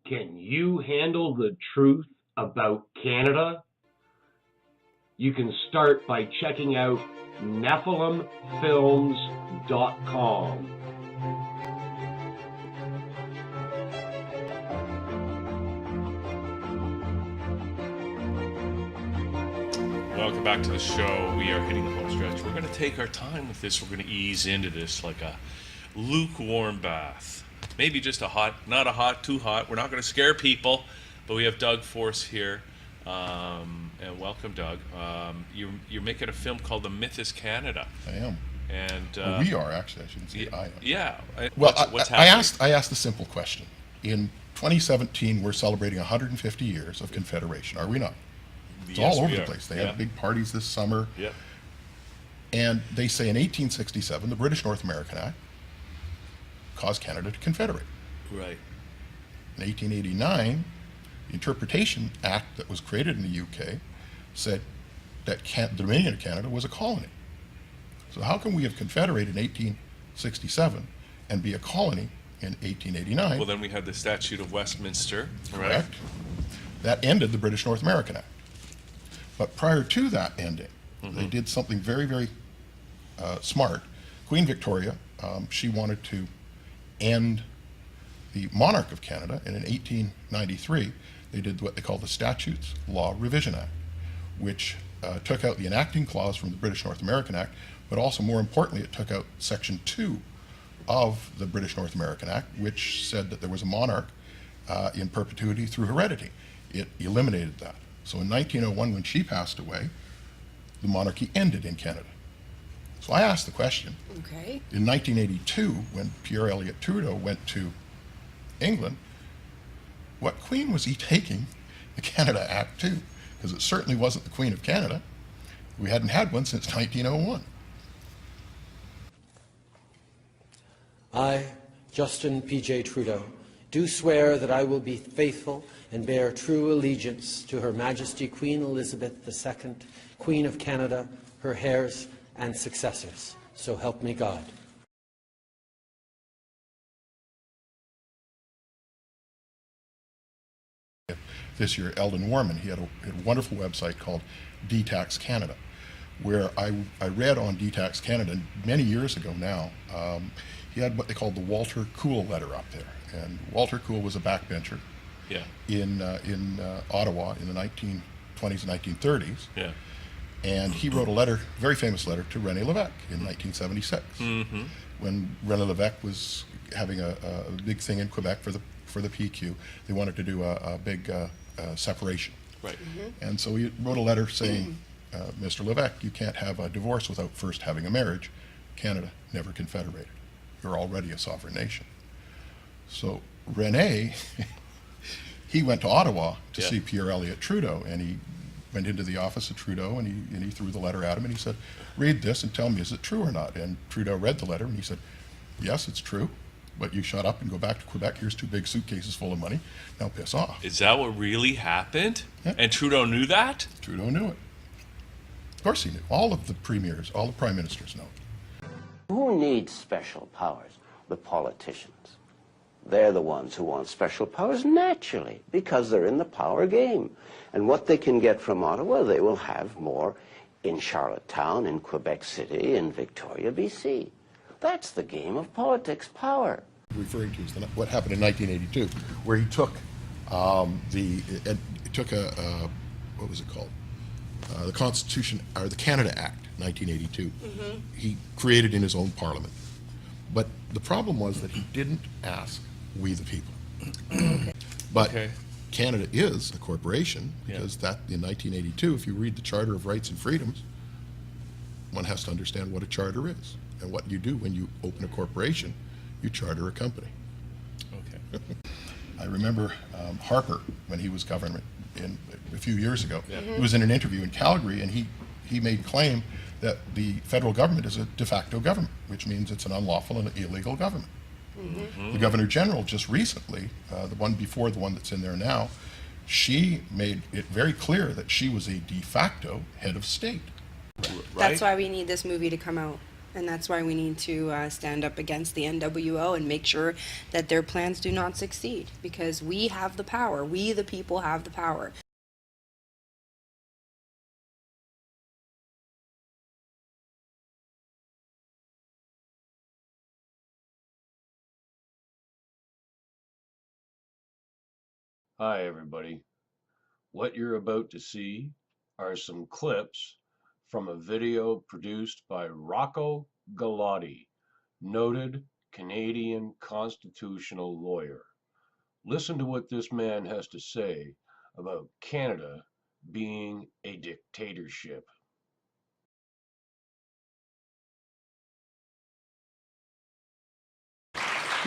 Can you handle the truth about Canada? You can start by checking out NephilimFilms.com. Welcome back to the show. We are hitting the home stretch. We're going to take our time with this. We're going to ease into this like a lukewarm bath. Maybe just a hot, not a hot, too hot. We're not going to scare people, but we have Doug Force here. And welcome, Doug. You're making a film called The Myth is Canada. I am. And well, we are, actually. I shouldn't say I am. Yeah. Well, what's happening? I asked a simple question. In 2017, we're celebrating 150 years of Confederation, are we not? It's Yes, all over we the are. place. They Yeah. have big parties this summer. Yeah. And they say in 1867, the British North American Act caused Canada to confederate. Right. In 1889, the Interpretation Act that was created in the UK said that the Dominion of Canada was a colony. So how can we have confederated in 1867 and be a colony in 1889? Well, then we had the Statute of Westminster. Right. Correct. That ended the British North American Act. But prior to that ending, they did something very, very smart. Queen Victoria, she wanted to end the monarch of Canada, and in 1893, they did what they call the Statutes Law Revision Act, which took out the enacting clause from the British North American Act, but also more importantly, it took out Section 2 of the British North American Act, which said that there was a monarch in perpetuity through heredity. It eliminated that. So in 1901, when she passed away, the monarchy ended in Canada. So I asked the question. Okay. In 1982, when Pierre Elliott Trudeau went to England, what queen was he taking the Canada Act to? Because it certainly wasn't the Queen of Canada. We hadn't had one since 1901. I, Justin P.J. Trudeau, do swear that I will be faithful and bear true allegiance to Her Majesty Queen Elizabeth II, Queen of Canada, her heirs and successors. So help me God. This year, Eldon Warman, he had a wonderful website called DTax Canada, where I read on DTax Canada many years ago now. He had what they called the Walter Cool letter up there, and Walter Cool was a backbencher in Ottawa in the 1920s and 1930s. Yeah. And he wrote a letter, very famous letter, to René Lévesque in 1976, when René Lévesque was having a big thing in Quebec for the PQ. They wanted to do a big separation. Right. And so he wrote a letter saying, Mr. Lévesque, you can't have a divorce without first having a marriage. Canada never confederated. You're already a sovereign nation. So René, he went to Ottawa to see Pierre Elliott Trudeau, and he went into the office of Trudeau, and he threw the letter at him, and he said, read this and tell me, is it true or not? And Trudeau read the letter, and he said, yes, it's true, but you shut up and go back to Quebec. Here's 2 big suitcases full of money. Now piss off. Is that what really happened? Yeah. And Trudeau knew that? Trudeau knew it. Of course he knew. All of the premiers, all the prime ministers know it. Who needs special powers? The politicians. They're the ones who want special powers naturally, because they're in the power game. And what they can get from Ottawa, they will have more in Charlottetown, in Quebec City, in Victoria, BC. That's the game of politics, power. Referring to is what happened in 1982, where he took what was it called? The Constitution, or the Canada Act, 1982. He created in his own parliament. But the problem was that he didn't ask we the people. But Canada is a corporation, because that in 1982, if you read the Charter of Rights and Freedoms, one has to understand what a charter is and what you do when you open a corporation. You charter a company. Okay. I remember Harper, when he was government a few years ago, he was in an interview in Calgary, and he made claim that the federal government is a de facto government, which means it's an unlawful and illegal government. The Governor General just recently, the one before the one that's in there now, she made it very clear that she was a de facto head of state. That's why we need this movie to come out. And that's why we need to stand up against the NWO and make sure that their plans do not succeed, because we have the power. We, the people, have the power. Hi, everybody. What you're about to see are some clips from a video produced by Rocco Galati, noted Canadian constitutional lawyer. Listen to what this man has to say about Canada being a dictatorship.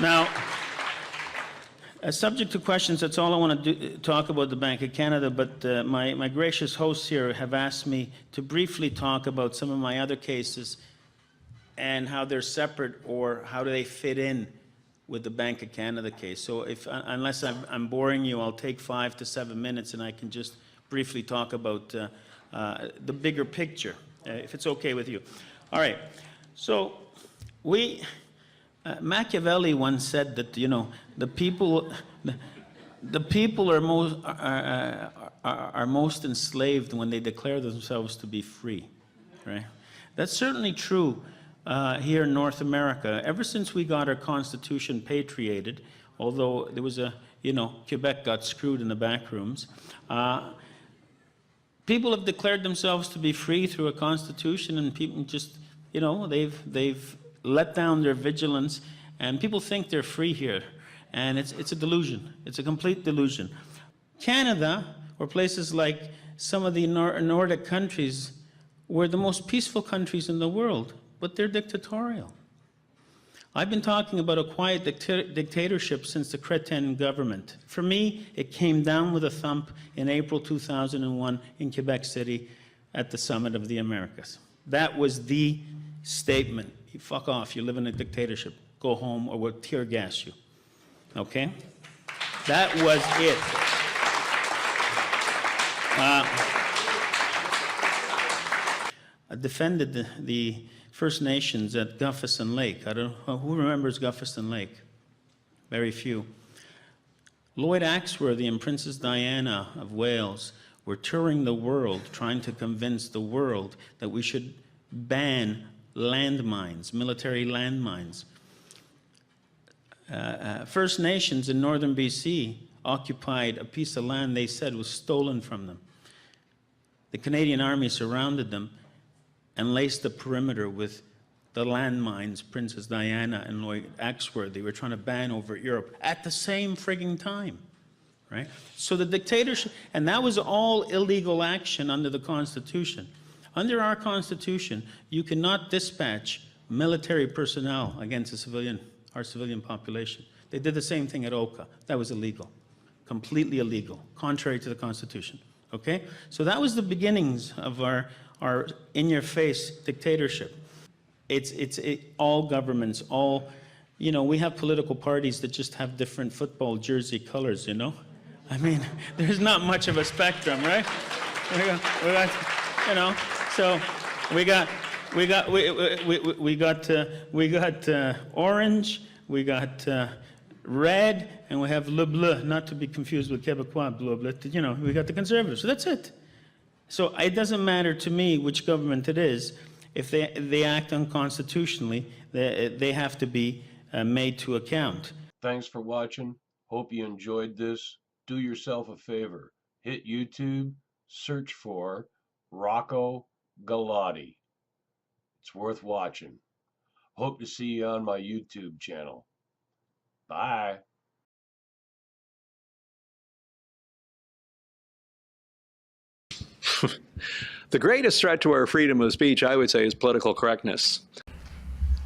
Now, subject to questions, that's all I want to talk about the Bank of Canada, but my gracious hosts here have asked me to briefly talk about some of my other cases and how they're separate or how do they fit in with the Bank of Canada case. So unless I'm boring you, I'll take 5 to 7 minutes and I can just briefly talk about the bigger picture, if it's okay with you. All right, so Machiavelli once said that, you know, the people are most enslaved when they declare themselves to be free, right? That's certainly true here in North America. Ever since we got our Constitution patriated, although there was Quebec got screwed in the back rooms, people have declared themselves to be free through a Constitution, and people just, you know, they've let down their vigilance, and people think they're free here. And it's a delusion. It's a complete delusion. Canada, or places like some of the Nordic countries, were the most peaceful countries in the world, but they're dictatorial. I've been talking about a quiet dictatorship since the Crétin government. For me, it came down with a thump in April 2001 in Quebec City at the Summit of the Americas. That was the statement. You fuck off, you live in a dictatorship. Go home or we'll tear gas you. Okay? That was it. I defended the First Nations at Guffisson Lake. I don't know, who remembers Guffisson Lake? Very few. Lloyd Axworthy and Princess Diana of Wales were touring the world trying to convince the world that we should ban landmines, military landmines. First Nations in northern BC occupied a piece of land they said was stolen from them. The Canadian Army surrounded them and laced the perimeter with the landmines Princess Diana and Lloyd Axworthy were trying to ban over Europe at the same frigging time, right? So the dictatorship, and that was all illegal action under the Constitution. Under our Constitution, you cannot dispatch military personnel against our civilian population. They did the same thing at Oka. That was illegal, completely illegal, contrary to the Constitution, okay? So that was the beginnings of our in-your-face dictatorship. It's all governments, all, you know, we have political parties that just have different football jersey colors, you know? I mean, there's not much of a spectrum, right? We got you know, so we got orange, we got red, and we have le bleu, not to be confused with Québécois bleu bleu. You know, we got the Conservatives. So that's it. So it doesn't matter to me which government it is. If they act unconstitutionally, they have to be made to account. Thanks for watching. Hope you enjoyed this. Do yourself a favor. Hit YouTube, search for Rocco Galati. It's worth watching. Hope to see you on my YouTube channel. Bye. The greatest threat to our freedom of speech, I would say, is political correctness.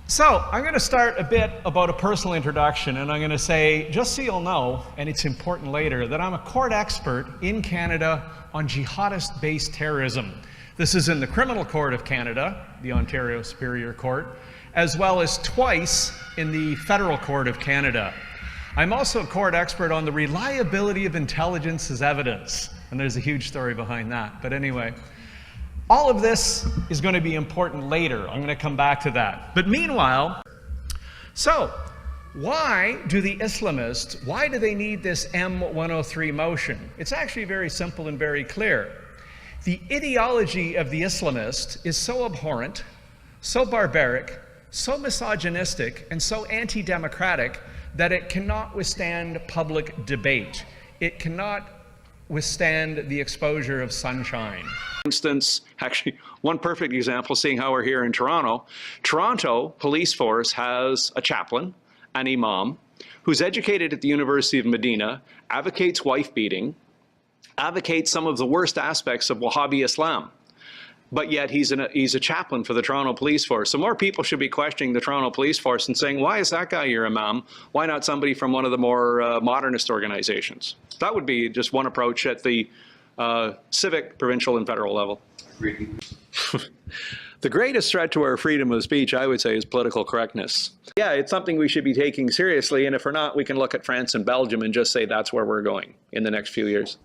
So I'm going to start a bit about a personal introduction, and I'm going to say, just so you'll know, and it's important later, that I'm a court expert in Canada on jihadist-based terrorism. This is in the Criminal Court of Canada, the Ontario Superior Court, as well as twice in the Federal Court of Canada. I'm also a court expert on the reliability of intelligence as evidence, and there's a huge story behind that. But anyway, All of this is going to be important later. I'm going to come back to that. But meanwhile, so why do the Islamists, why do they need this M103 motion? It's actually very simple and very clear. The ideology of the Islamist is so abhorrent, so barbaric, so misogynistic, and so anti-democratic that it cannot withstand public debate. It cannot withstand the exposure of sunshine. For instance, actually, one perfect example, seeing how we're here in Toronto. Toronto police force has a chaplain, an imam, who's educated at the University of Medina, advocates wife beating, advocates some of the worst aspects of Wahhabi Islam. But yet he's a chaplain for the Toronto Police Force. So more people should be questioning the Toronto Police Force and saying, why is that guy your imam? Why not somebody from one of the more modernist organizations? That would be just one approach at the civic, provincial, and federal level. The greatest threat to our freedom of speech, I would say, is political correctness. Yeah, it's something we should be taking seriously, and if we're not, we can look at France and Belgium and just say that's where we're going in the next few years.